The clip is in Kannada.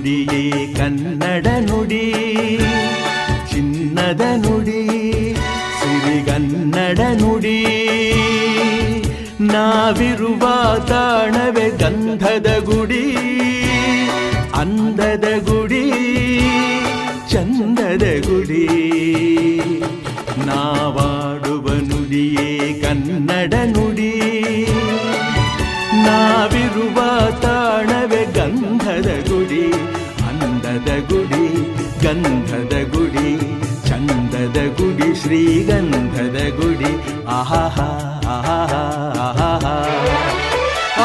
ನುಡಿಯೇ ಕನ್ನಡ ನುಡಿ, ಚಿನ್ನದ ನುಡಿ, ಸಿರಿಗನ್ನಡ ನುಡಿ. ನಾವಿರುವ ತಾಣವೇ ಗಂಧದ ಗುಡಿ, ಅಂದದ ಗುಡಿ, ಚಂದದ ಗುಡಿ. ನಾವಾಡುವ ನುಡಿಯೇ ಕನ್ನಡ ನುಡಿ, ನಾವಿರುವ ತಾಣವೇ ಗಂಧದ ಗುಡಿ, ಅಂದದ ಗುಡಿ, ಗಂಧದ ಗುಡಿ, ಚಂದದ ಗುಡಿ, ಶ್ರೀಗಂಧದ ಗುಡಿ. ಆಹಾ ಆಹಾ ಆಹಾ.